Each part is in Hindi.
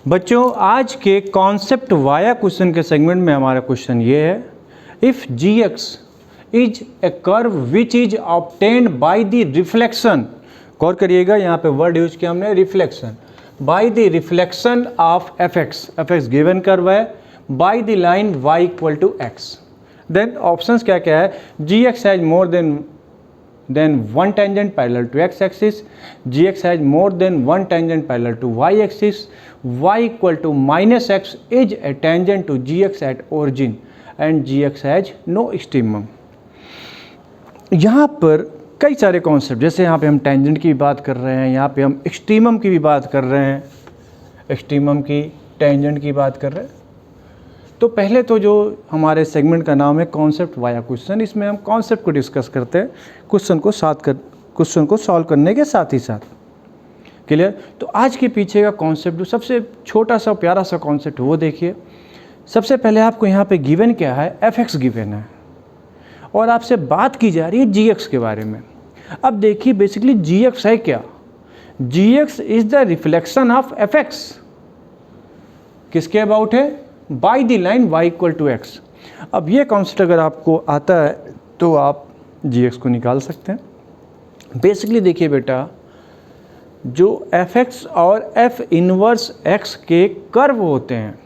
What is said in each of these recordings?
बच्चों आज के कॉन्सेप्ट वाया क्वेश्चन के सेगमेंट में हमारा क्वेश्चन ये है, if G x is a curve which is obtained by the reflection, गौर करिएगा यहाँ पे वर्ड यूज किया हमने reflection, by the reflection of F x given curve है by the line y equal to x. Then options क्या क्या है, G x has more than one tangent parallel to x axis, gx has more than one tangent parallel to y axis, y equal to minus x is a tangent to gx at origin and gx has no extremum। यहाँ पर कई सारे कॉन्सेप्ट, जैसे यहाँ पे हम टेंजेंट की बात कर रहे हैं, यहाँ पे हम एक्सट्रीमम की भी बात कर रहे हैं, एक्सट्रीमम की टेंजेंट की बात कर रहे हैं। तो पहले तो जो हमारे सेगमेंट का नाम है कॉन्सेप्ट वाया क्वेश्चन, इसमें हम कॉन्सेप्ट को डिस्कस करते हैं क्वेश्चन को सॉल्व करने के साथ ही साथ। क्लियर? तो आज के पीछे का कॉन्सेप्ट जो सबसे छोटा सा प्यारा सा कॉन्सेप्ट वो देखिए। सबसे पहले आपको यहाँ पे गिवन क्या है, एफ एक्स गिवन है और आपसे बात की जा रही है जी एक्स के बारे में। अब देखिए बेसिकली जी एक्स है क्या, G x is the reflection of F x. किसके अबाउट है, by the line y equal to x. अब ये कॉन्सेप्ट अगर आपको आता है तो आप जी को निकाल सकते हैं। बेसिकली देखिए बेटा, जो एफ एक्स और एफ इनवर्स एक्स के कर्व होते हैं,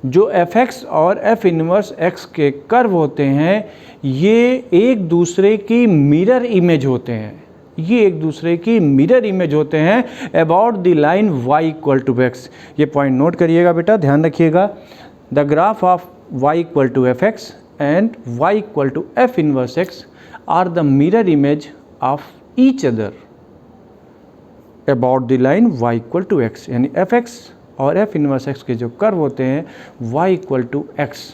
जो एफ एक्स और एफ इनवर्स एक्स के कर्व होते हैं, ये एक दूसरे की मिरर इमेज होते हैं, ये एक दूसरे की मिरर इमेज होते हैं about the line y equal to x. ये पॉइंट नोट करिएगा बेटा, ध्यान रखिएगा। The graph of y equal to f x and y equal to f inverse x are the mirror image of each other about the line y equal to x. यानी एफ एक्स और एफ इनवर्स एक्स के जो कर्व होते हैं y equal to x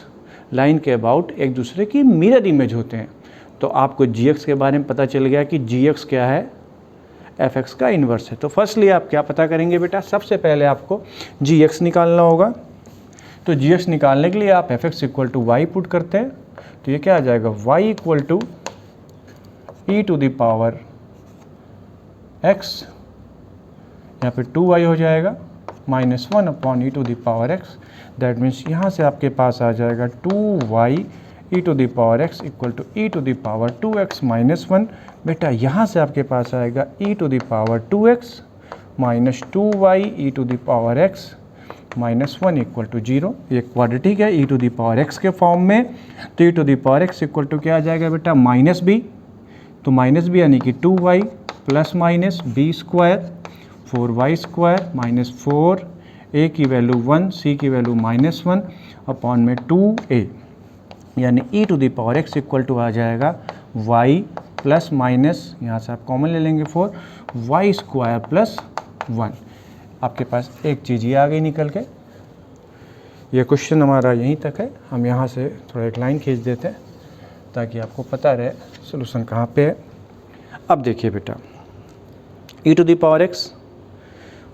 line के अबाउट एक दूसरे की मिरर इमेज होते हैं। तो आपको जी एक्स के बारे में पता चल गया कि जी एक्स क्या है, एफ एक्स का इन्वर्स है। तो फर्स्टली आप क्या पता करेंगे बेटा, सबसे पहले आपको जी एक्स निकालना होगा। तो जी एक्स निकालने के लिए आप f x equal to y put करते हैं, तो ये क्या आ जाएगा, y equal to e to the power x, यहाँ पे 2y हो जाएगा, minus 1 upon e to the power x. That means यहाँ से आपके पास आ जाएगा 2y e to the power x equal to e to the power 2x minus 1। बेटा यहाँ से आपके पास आएगा e to the power 2x minus 2y e to the power x minus 1 equal to 0। ये क्वाड्रेटिक है e to the power x के फॉर्म में। तो e to the power x equal to क्या आ जाएगा बेटा, माइनस बी। तो माइनस बी यानी कि 2y plus minus B square 4y square minus 4, a की वैल्यू 1, c की वैल्यू माइनस 1 अपॉन में 2a, यानी e to the power x equal to आ जाएगा y प्लस माइनस, यहाँ से आप कॉमन ले लेंगे 4, y स्क्वायर प्लस 1। आपके पास एक चीज़ ये आ गई निकल के। ये क्वेश्चन हमारा यहीं तक है, हम यहाँ से थोड़ा एक लाइन खींच देते हैं ताकि आपको पता रहे सोल्यूशन कहाँ पे है। अब देखिए बेटा, e to the power x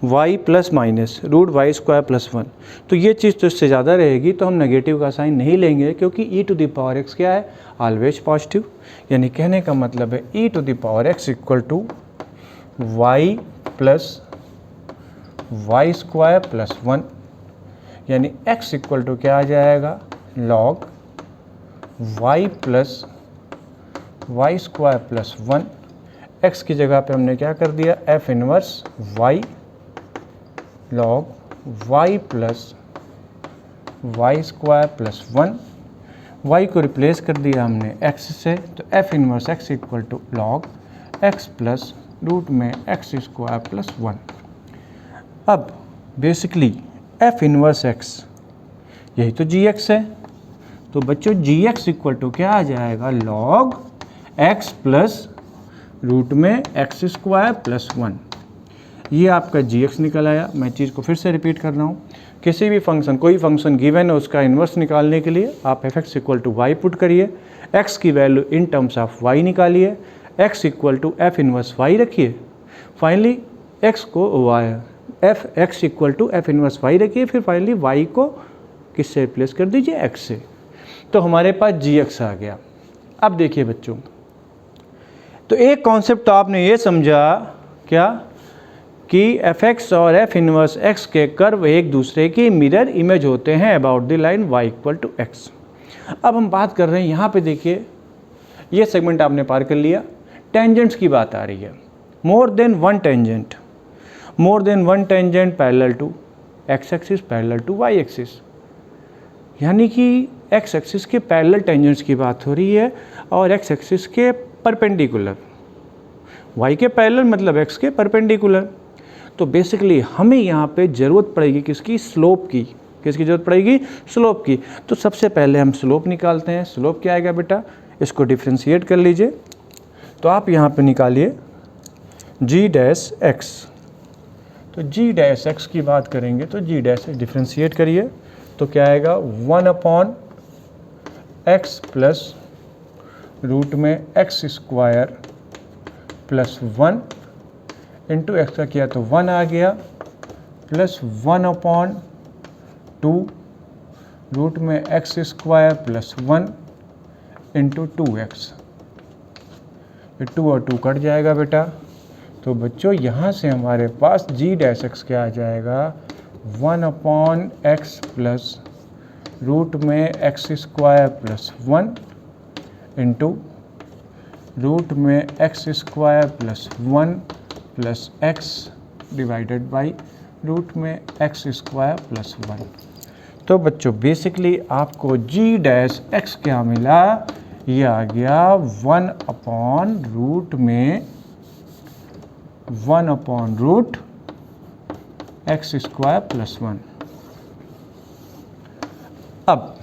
y plus minus root y square plus 1, तो ये चीज़ तो इससे ज़्यादा रहेगी, तो हम नेगेटिव का साइन नहीं लेंगे क्योंकि e to the power x क्या है, ऑलवेज पॉजिटिव। यानी कहने का मतलब है e to the power x equal to y plus y square plus 1, यानी x इक्वल टू क्या आ जाएगा, log y plus y square plus 1। x की जगह पे हमने क्या कर दिया, f inverse y log y plus y square plus 1। y को रिप्लेस कर दिया हमने x से, तो f inverse x equal to log x plus root में x स्क्वायर प्लस 1। अब बेसिकली f इनवर्स x यही तो जी एक्स है। तो बच्चों जी एक्स इक्वल टू क्या आ जाएगा, लॉग x प्लस रूट में x स्क्वायर प्लस 1। ये आपका जी एक्स निकल आया। मैं चीज़ को फिर से रिपीट कर रहा हूँ, किसी भी फंक्शन, कोई फंक्शन गिवन है उसका इन्वर्स निकालने के लिए आप f x equal to y put करिए, x की value in terms of y निकालिए, x equal to f inverse y रखिए, फाइनली x को f x equal to f inverse y रखिए, फिर फाइनली y को किससे रिप्लेस कर दीजिए, x से। तो हमारे पास जी एक्स आ गया। अब देखिए बच्चों, तो एक कॉन्सेप्ट तो आपने ये समझा क्या कि एफ एक्स और एफ इनवर्स एक्स के कर्व एक दूसरे की मिरर इमेज होते हैं about the line y equal to x. अब हम बात कर रहे हैं यहाँ पे, देखिए ये सेगमेंट आपने पार कर लिया, टेंजेंट्स की बात आ रही है। More than one tangent parallel to x axis parallel to y axis, यानी कि एक्स एक्सिस के पैरेलल टेंजेंट्स की बात हो रही है और एक्स एक्सिस के परपेंडिकुलर, वाई के पैरेलल मतलब एक्स के परपेंडिकुलर। तो बेसिकली हमें यहाँ पे ज़रूरत पड़ेगी किसकी, स्लोप की। किसकी ज़रूरत पड़ेगी, स्लोप की। तो सबसे पहले हम स्लोप निकालते हैं। स्लोप क्या आएगा बेटा, इसको डिफ्रेंशिएट कर लीजिए। तो आप यहाँ पे निकालिए जी डैश एक्स। तो जी डैश एक्स की बात करेंगे तो जी डैश एक्स डिफ्रेंशिएट करिए तो क्या आएगा, 1/x प्लस रूट में x square plus 1 into x का किया तो 1 आ गया, प्लस 1/2 रूट में x square plus 1 into 2x। 2 और 2 कट जाएगा बेटा। तो बच्चों यहाँ से हमारे पास जी डैश एक्स क्या आ जाएगा, 1/x प्लस रूट में x square plus 1 into root में x square plus 1 plus x divided by root में एक्स स्क्वायर प्लस 1। तो बच्चों बेसिकली आपको जी डैश एक्स क्या मिला, ये आ गया 1/रूट में 1/रूट एक्स स्क्वायर प्लस 1। अब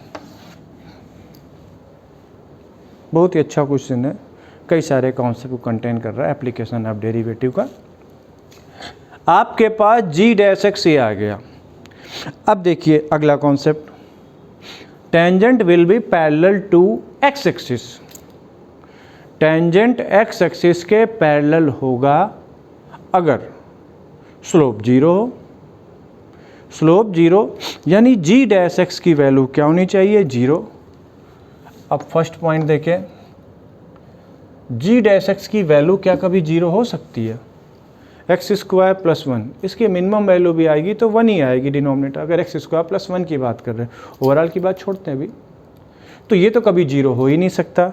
बहुत ही अच्छा क्वेश्चन है, कई सारे कॉन्सेप्ट को कंटेन कर रहा है, एप्लीकेशन ऑफ डेरिवेटिव का। आपके पास जी डैश एक्स ये आ गया। अब देखिए अगला concept, tangent will be parallel to x axis. Tangent x axis के पैरेलल होगा अगर स्लोप 0 हो। स्लोप 0 यानी जी डैश एक्स की वैल्यू क्या होनी चाहिए, 0। अब फर्स्ट पॉइंट देखें, जी डैश एक्स की वैल्यू क्या कभी 0 हो सकती है, एक्स स्क्वायर प्लस 1, इसकी मिनिमम वैल्यू भी आएगी तो 1 ही आएगी डिनोमिनेटर, अगर एक्स स्क्वायर प्लस 1 की बात कर रहे हैं। ओवरऑल की बात छोड़ते हैं अभी। तो ये तो कभी 0 हो ही नहीं सकता,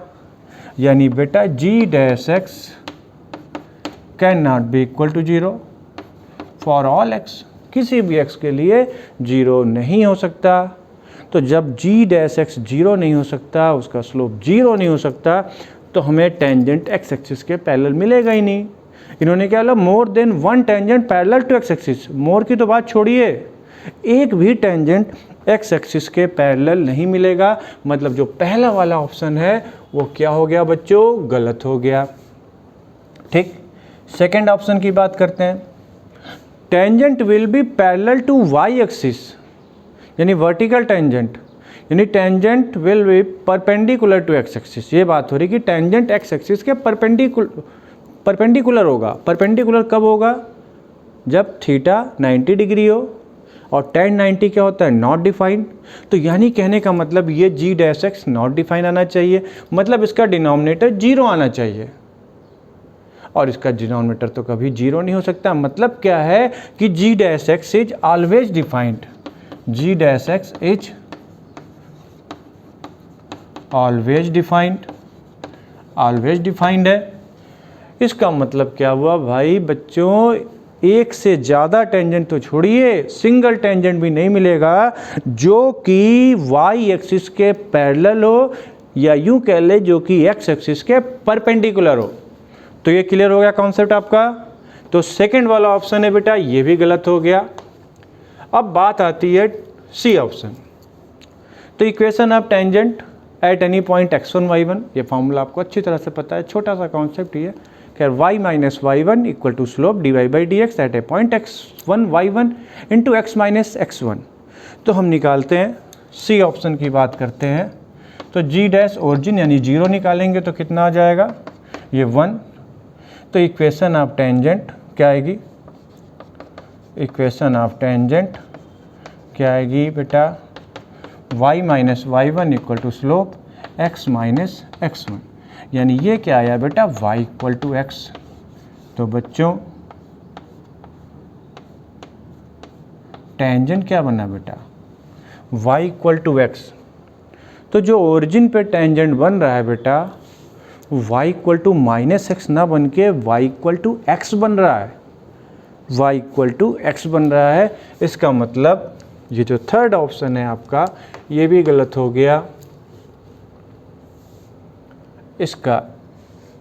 यानी बेटा G dash x cannot be equal to 0 for all x. किसी भी एक्स के लिए 0 नहीं हो सकता। तो जब जी डैश एक्स 0 नहीं हो सकता, उसका स्लोप 0 नहीं हो सकता, तो हमें टेंजेंट एक्स एक्सिस के पैरेलल मिलेगा ही नहीं। इन्होंने क्या बोला, more than one tangent parallel to x axis. More की तो बात छोड़िए, एक भी टेंजेंट एक्स एक्सिस के पैरेलल नहीं मिलेगा। मतलब जो पहला वाला ऑप्शन है वो क्या हो गया बच्चों, गलत हो गया। ठीक, सेकंड ऑप्शन की बात करते हैं, tangent will be parallel to y axis, यानी वर्टिकल टेंजेंट, यानी tangent will be perpendicular to x axis. ये बात हो रही कि टेंजेंट एक्स एक्सिस के परपेंडिकुलर होगा। परपेंडिकुलर कब होगा, जब थीटा 90 डिग्री हो, और tan 90 क्या होता है, नॉट डिफाइंड। तो यानी कहने का मतलब ये जी डैश एक्स नॉट डिफाइंड आना चाहिए, मतलब इसका डिनोमिनेटर 0 आना चाहिए, और इसका डिनोमिनेटर तो कभी 0 नहीं हो सकता। मतलब क्या है कि G dash x is always defined, G dash x is always defined है। इसका मतलब क्या हुआ भाई बच्चों, एक से ज़्यादा टेंजेंट तो छोड़िए, सिंगल टेंजेंट भी नहीं मिलेगा जो कि वाई एक्सिस के पैरेलल हो, या यूं कह ले जो कि एक्स एक्सिस के परपेंडिकुलर हो। तो ये क्लियर हो गया कॉन्सेप्ट आपका। तो सेकंड वाला ऑप्शन है बेटा, ये भी गलत हो गया। अब बात आती है सी ऑप्शन। तो equation of tangent at any point x1 y1, ये फॉर्मूला आपको अच्छी तरह से पता है, छोटा सा कॉन्सेप्ट ये, खैर y minus y1 equal to slope dy by d x at a point x1 y1 into x minus x1। तो हम निकालते हैं, सी ऑप्शन की बात करते हैं। तो g डैश ओरिजिन यानी 0 निकालेंगे तो कितना आ जाएगा, ये 1। तो इक्वेशन ऑफ टेंजेंट क्या आएगी, इक्वेशन ऑफ टेंजेंट क्या आएगी बेटा, y minus y1 equal to slope x minus x1, यानी ये क्या आया बेटा, y इक्वल टू x। तो बच्चों टेंजेंट क्या बना बेटा, y इक्वल टू एक्स। तो जो ओरिजिन पे टेंजेंट बन रहा है बेटा, y equal to minus x ना बन के y इक्वल टू एक्स बन रहा है, y इक्वल टू एक्स बन रहा है। इसका मतलब ये जो थर्ड ऑप्शन है आपका, ये भी गलत हो गया। इसका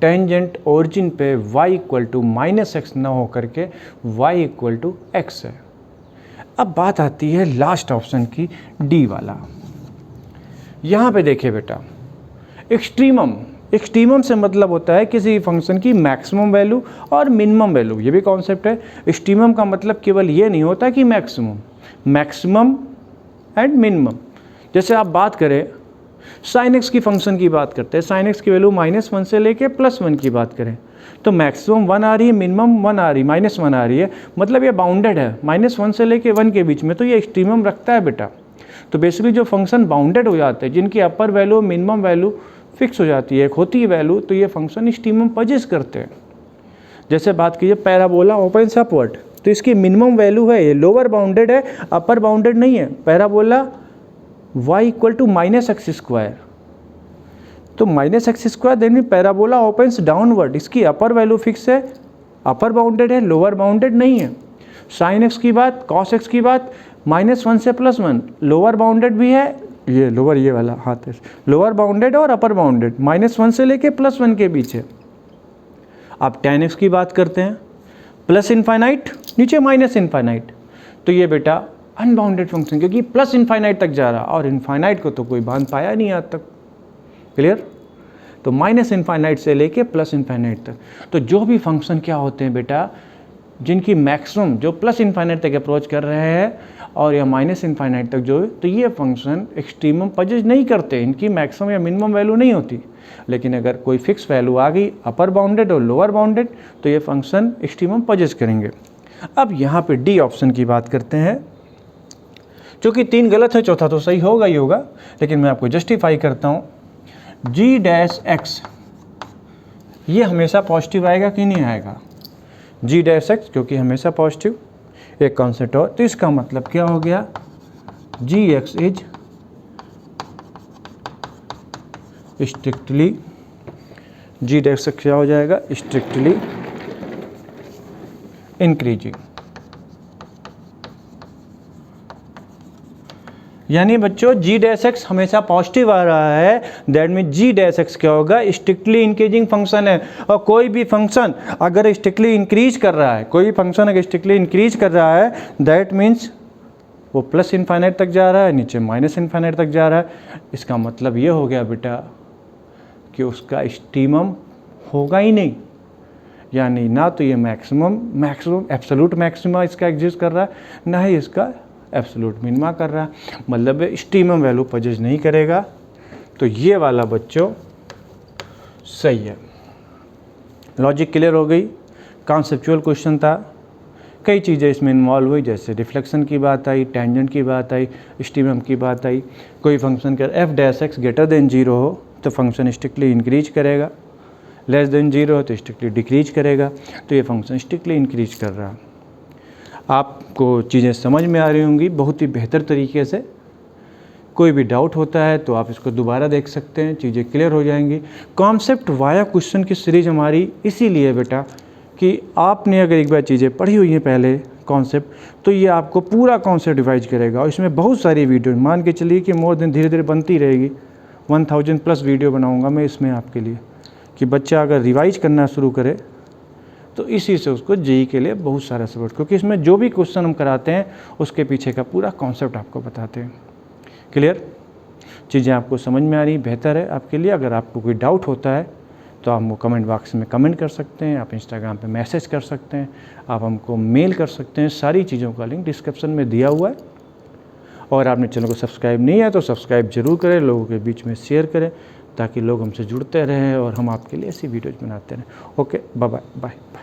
टेंजेंट ओरिजिन पे y equal to minus x ना हो करके y इक्वल टू एक्स है। अब बात आती है लास्ट ऑप्शन की, डी वाला। यहाँ पे देखिए बेटा, एक्सट्रीमम, एक्सट्रीमम से मतलब होता है किसी फंक्शन की मैक्सिमम वैल्यू और मिनिमम वैल्यू, ये भी कॉन्सेप्ट है। एक्सट्रीमम का मतलब केवल ये नहीं होता कि मैक्सिमम, मैक्सिमम एंड मिनिमम। जैसे आप बात करें साइन एक्स की फंक्शन की बात करते हैं, साइन एक्स की वैल्यू -1 से लेके +1 की बात करें तो मैक्सिमम 1 आ रही है, मिनिमम 1 आ रही, -1 आ रही है, मतलब ये बाउंडेड है -1 से लेके 1 के बीच में, तो ये एक्सट्रीमम रखता है बेटा। तो बेसिकली जो फंक्शन बाउंडेड हो जाते हैं, जिनकी अपर वैल्यू मिनिमम वैल्यू फिक्स हो जाती है, एक होती है वैल्यू, तो ये फंक्शन एक्सट्रीमम पजेस करते हैं। जैसे बात कीजिए पैराबोला ओपन्स अपवर्ड, तो इसकी मिनिमम वैल्यू है, ये लोअर बाउंडेड है, अपर बाउंडेड नहीं है। Parabola y equal to -x², तो -x², then parabola opens downward, इसकी अपर वैल्यू फिक्स है, अपर बाउंडेड है, लोअर बाउंडेड नहीं है। साइन x की बात, कॉस x की बात, -1 से +1, लोअर बाउंडेड भी है, ये लोअर, ये वाला हाथ है, लोअर बाउंडेड और अपर बाउंडेड, -1 से लेके +1 के बीच है। आप tan x की बात करते हैं, +∞, नीचे -∞, तो ये बेटा अनबाउंडेड फंक्शन, क्योंकि +∞ तक जा रहा, और इनफाइनाइट को तो कोई बांध पाया नहीं आज तक। क्लियर? तो -∞ से लेके +∞ तक, तो जो भी फंक्शन क्या होते हैं बेटा, जिनकी मैक्सिमम जो +∞ तक अप्रोच कर रहे हैं और या -∞ तक जो है, तो ये फंक्शन एक्सट्रीमम पजेज नहीं करते, इनकी मैक्सिमम या मिनिमम वैल्यू नहीं होती। लेकिन अगर कोई फिक्स वैल्यू आ गई, अपर बाउंडेड और लोअर बाउंडेड, तो ये फंक्शन एक्सट्रीमम पजेज करेंगे। अब यहाँ पे डी ऑप्शन की बात करते हैं, जो कि 3 गलत है, चौथा तो सही होगा ही होगा, लेकिन मैं आपको जस्टिफाई करता हूँ। g-x ये हमेशा पॉजिटिव आएगा कि नहीं आएगा, g-x क्योंकि हमेशा पॉजिटिव, एक कॉन्सेप्ट और, तो इसका मतलब क्या हो गया, gx इज स्ट्रिक्टली, g-x क्या हो जाएगा, स्ट्रिक्टली इंक्रीजिंग। यानी बच्चों g-x हमेशा पॉजिटिव आ रहा है, दैट मीन g-x क्या होगा, स्ट्रिक्टली इंक्रीजिंग फंक्शन है। और कोई भी फंक्शन अगर स्ट्रिक्टली इंक्रीज कर रहा है, कोई भी फंक्शन अगर स्ट्रिक्टली इंक्रीज कर रहा है, दैट मीन्स वो +∞ तक जा रहा है, नीचे -∞ तक जा रहा है। इसका मतलब ये हो गया बेटा कि उसका एक्सट्रीमम होगा ही नहीं, यानी ना तो ये मैक्सिमम एब्सोल्यूट मैक्सिमा इसका एग्जिस्ट कर रहा है, ना ही इसका एब्सोल्यूट मिनिमा कर रहा है, मतलब एक्सट्रीमम वैल्यू पजेज नहीं करेगा। तो ये वाला बच्चों सही है। लॉजिक क्लियर हो गई, कॉन्सेप्चुअल क्वेश्चन था, कई चीज़ें इसमें इन्वॉल्व हुई, जैसे रिफ्लेक्शन की बात आई, टेंजेंट की बात आई, एक्सट्रीमम की बात आई। कोई फंक्शन का f'(x) > 0 हो तो फंक्शन स्ट्रिक्टली इंक्रीज करेगा, <0 हो तो स्ट्रिक्टली डिक्रीज करेगा, तो ये फंक्शन स्ट्रिक्टली इंक्रीज कर रहा है। आपको चीज़ें समझ में आ रही होंगी बहुत ही बेहतर तरीके से। कोई भी डाउट होता है तो आप इसको दोबारा देख सकते हैं, चीज़ें क्लियर हो जाएंगी। कॉन्सेप्ट वाया क्वेश्चन की सीरीज हमारी इसीलिए बेटा कि आपने अगर एक बार चीज़ें पढ़ी हुई हैं पहले कॉन्सेप्ट, तो ये आपको पूरा कॉन्सेप्ट रिवाइज करेगा। और इसमें बहुत सारी वीडियो, मान के चलिए कि मोर देन धीरे धीरे बनती रहेगी, 1000+ वीडियो बनाऊँगा मैं इसमें आपके लिए, कि बच्चा अगर रिवाइज करना शुरू करे तो इसी से उसको जेईई के लिए बहुत सारा सपोर्ट, क्योंकि इसमें जो भी क्वेश्चन हम कराते हैं उसके पीछे का पूरा कॉन्सेप्ट आपको बताते हैं। क्लियर? चीज़ें आपको समझ में आ रही, बेहतर है आपके लिए। अगर आपको कोई डाउट होता है तो आप हमको कमेंट बॉक्स में कमेंट कर सकते हैं, आप इंस्टाग्राम पे मैसेज कर सकते हैं, आप हमको मेल कर सकते हैं। सारी चीज़ों का लिंक डिस्क्रिप्शन में दिया हुआ है। और आपने चैनल को सब्सक्राइब नहीं है तो सब्सक्राइब जरूर करें, लोगों के बीच में शेयर करें, ताकि लोग हमसे जुड़ते रहें और हम आपके लिए ऐसी वीडियोज़ बनाते रहें। Okay, bye bye bye.